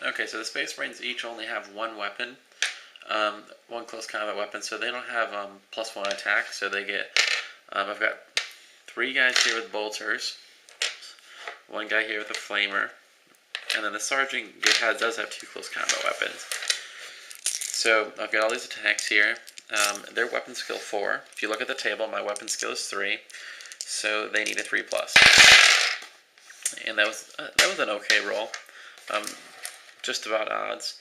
Okay, so the Space Marines each only have one weapon, one close combat weapon, so they don't have +1 attack, so they get, I've got 3 guys here with bolters, 1 guy here with a flamer, and then the Sergeant does have 2 close combat weapons. So I've got all these attacks here. Their weapon skill 4. If you look at the table, my weapon skill is 3, so they need a 3+. And that was an okay roll. Just about odds.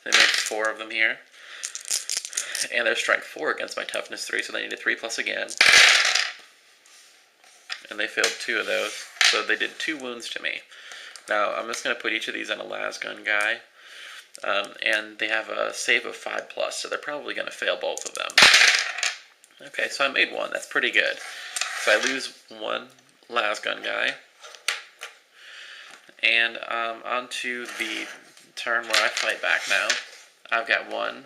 They made 4 of them here. And their strength 4 against my toughness 3, so they need a 3+ again. And they failed 2 of those, so they did 2 wounds to me. Now, I'm just going to put each of these on a lasgun guy. And they have a save of 5+, so they're probably going to fail both of them. Okay, so I made 1. That's pretty good. So I lose 1 lasgun guy. And on to the turn where I fight back now. I've got 1,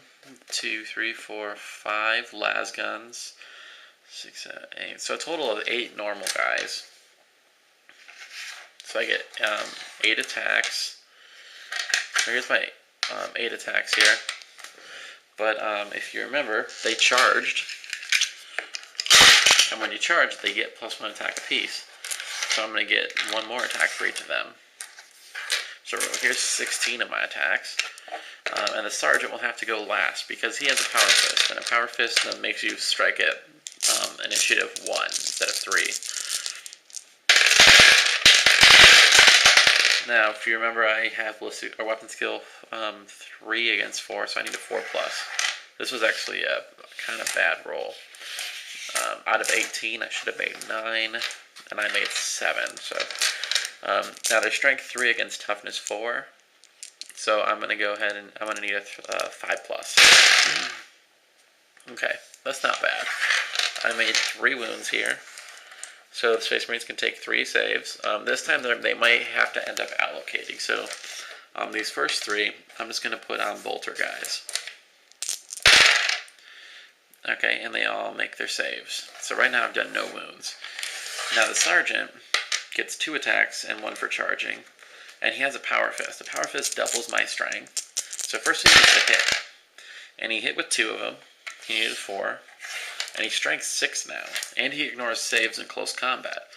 2, 3, 4, 5 lasguns. 6, 7, 8. So a total of 8 normal guys. So I get 8 attacks. So here's my 8 attacks here. But if you remember, they charged. And when you charge, they get +1 attack apiece. So I'm going to get 1 more attack for each of them. So here's 16 of my attacks. And the Sergeant will have to go last because he has a Power Fist. And a Power Fist makes you strike at initiative 1 instead of 3. Now, if you remember, I have weapon skill 3 against 4, so I need a 4+. This was actually a kind of bad roll. Out of 18, I should have made 9, and I made 7. So now there's strength 3 against toughness 4. So I'm going to go ahead and I'm going to need a 5+. Okay, that's not bad. I made 3 wounds here. So the Space Marines can take 3 saves. This time they might have to end up allocating. So these first 3, I'm just going to put on bolter guys. Okay, and they all make their saves. So right now I've done no wounds. Now the Sergeant gets 2 attacks and 1 for charging. And he has a Power Fist. The Power Fist doubles my strength. So first he needs to hit. And he hit with 2 of them. He needed 4. And he's strength 6 now. And he ignores saves in close combat.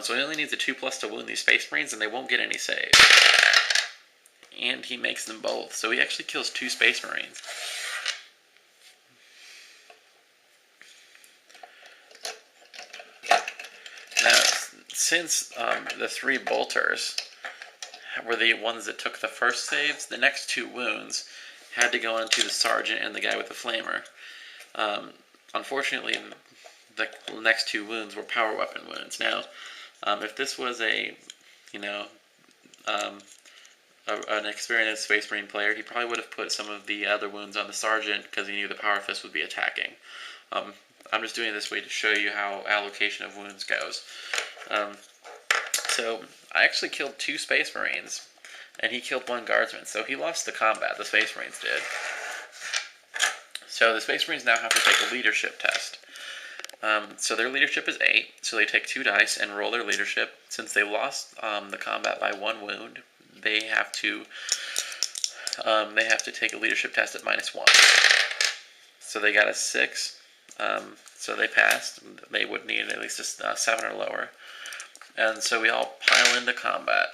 So he only needs a 2+ to wound these Space Marines, and they won't get any saves. And he makes them both. So he actually kills 2 Space Marines. Now, since the 3 bolters were the ones that took the first saves, the next 2 wounds had to go into the Sergeant and the guy with the flamer. Unfortunately, the next 2 wounds were power weapon wounds. Now, if this was an experienced Space Marine player, he probably would have put some of the other wounds on the Sergeant because he knew the Power Fist would be attacking. I'm just doing it this way to show you how allocation of wounds goes. So I actually killed 2 Space Marines, and he killed 1 Guardsman. So he lost the combat, the Space Marines did. So the Space Marines now have to take a leadership test. So their leadership is 8, so they take 2 dice and roll their leadership. Since they lost the combat by 1 wound, they have to take a leadership test at -1. So they got a 6, so they passed. They would need at least a 7 or lower. And so we all pile into combat.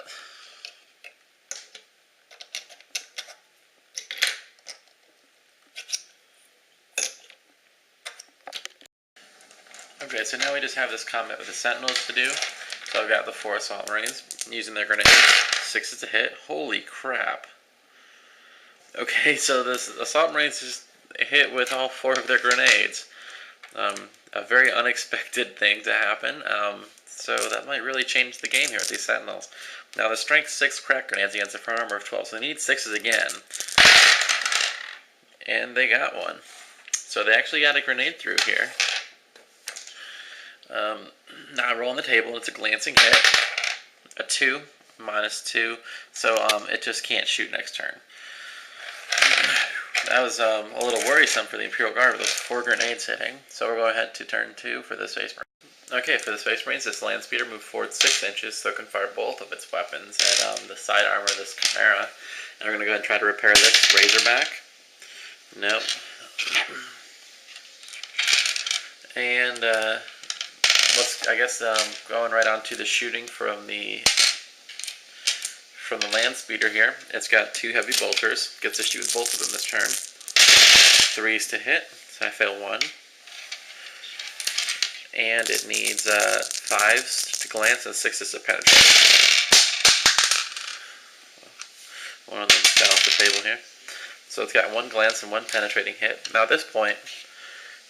Okay, so now we just have this combat with the Sentinels to do. So I've got the 4 Assault Marines using their grenades. 6 is a hit. Holy crap. Okay, so this Assault Marines just hit with all 4 of their grenades. A very unexpected thing to happen. So that might really change the game here with these Sentinels. Now the Strength 6 crack grenades against a front armor of 12, so they need 6s again. And they got one. So they actually got a grenade through here. Now I roll on the table, and it's a glancing hit. A 2, -2, so it just can't shoot next turn. That was a little worrisome for the Imperial Guard with those 4 grenades hitting. So we'll go ahead to turn 2 for the Space Marines. Okay, for the Space Marines, this land speeder moved forward 6 inches, so it can fire both of its weapons at the side armor of this Chimera. And we're going to go ahead and try to repair this Razorback. Nope. And I guess going right on to the shooting from the land speeder here. It's got 2 heavy bolters. Gets to shoot both of them this turn. 3s to hit, so I fail 1. And it needs 5s to glance and 6s to penetrate. One of them fell off the table here. So it's got 1 glance and 1 penetrating hit. Now at this point,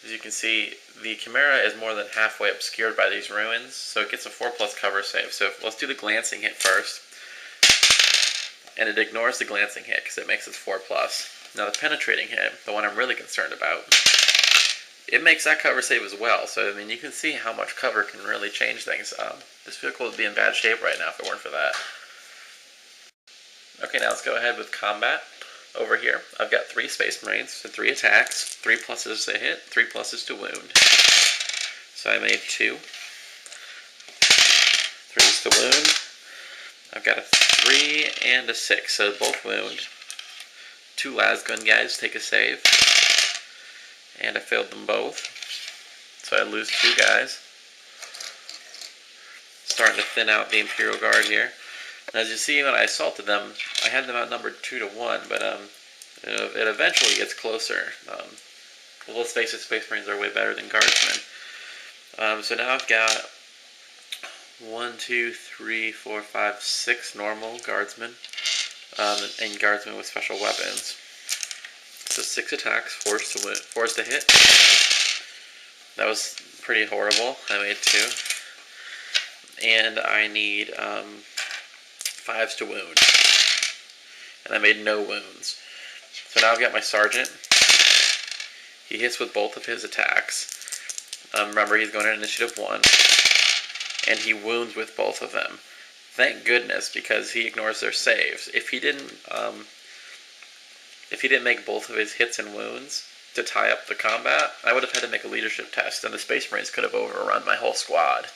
as you can see, the Chimera is more than halfway obscured by these ruins, so it gets a 4+ cover save. So let's do the glancing hit first. And it ignores the glancing hit because it makes it 4+. Now the penetrating hit, the one I'm really concerned about, it makes that cover save as well. So I mean, you can see how much cover can really change things. This vehicle would be in bad shape right now if it weren't for that. Okay, now let's go ahead with combat. Over here, I've got 3 Space Marines, so 3 attacks, 3 pluses to hit, 3 pluses to wound. So I made 2. 3s to wound. I've got a 3 and a 6, so both wound. 2 lasgun guys take a save. And I failed them both. So I lose 2 guys. Starting to thin out the Imperial Guard here. And as you see, when I assaulted them, I had them outnumbered 2 to 1, but it eventually gets closer. Well, let's face it, Space Marines are way better than Guardsmen. So now I've got 1, 2, 3, 4, 5, 6 normal Guardsmen, and Guardsmen with special weapons. So 6 attacks, 4s to hit. That was pretty horrible. I made 2. And I need 5s to wound. And I made no wounds. So now I've got my Sergeant. He hits with both of his attacks. Remember, he's going in initiative 1. And he wounds with both of them. Thank goodness, because he ignores their saves. If he didn't make both of his hits and wounds to tie up the combat, I would have had to make a leadership test, and the Space Marines could have overrun my whole squad.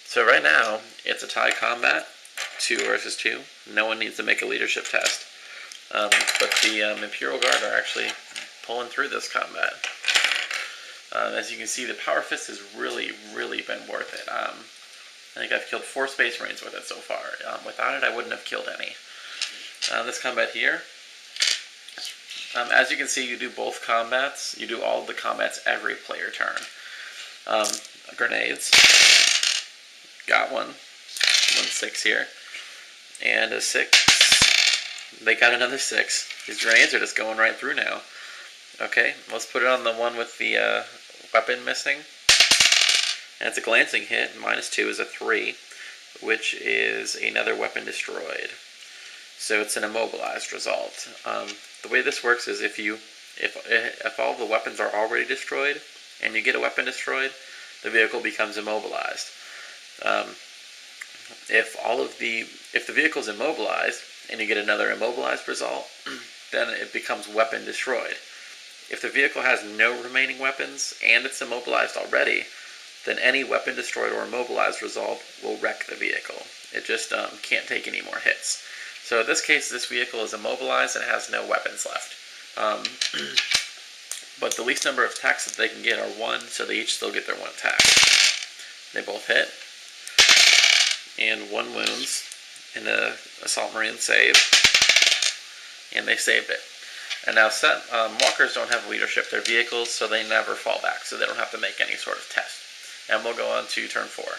So right now, it's a tie combat, 2 versus 2. No one needs to make a leadership test. But the Imperial Guard are actually pulling through this combat. As you can see, the Power Fist has really, really been worth it. I think I've killed 4 Space Marines with it so far. Without it, I wouldn't have killed any. This combat here, as you can see, you do both combats. You do all of the combats every player turn. Grenades. Got one. 6 here. And a 6. They got another 6. These grenades are just going right through now. Okay, let's put it on the one with the weapon missing. And it's a glancing hit. -2 is a 3, which is another weapon destroyed. So it's an immobilized result. The way this works is if all the weapons are already destroyed and you get a weapon destroyed, the vehicle becomes immobilized. If the vehicle is immobilized and you get another immobilized result, then it becomes weapon destroyed. If the vehicle has no remaining weapons and it's immobilized already, then any weapon destroyed or immobilized result will wreck the vehicle. It just can't take any more hits. So in this case, this vehicle is immobilized and has no weapons left. But the least number of attacks that they can get are 1, so they each still get their 1 attack. They both hit. And 1 wounds. And the Assault Marine save. And they saved it. And now walkers don't have leadership. They're vehicles, so they never fall back. So they don't have to make any sort of test. And we'll go on to turn 4.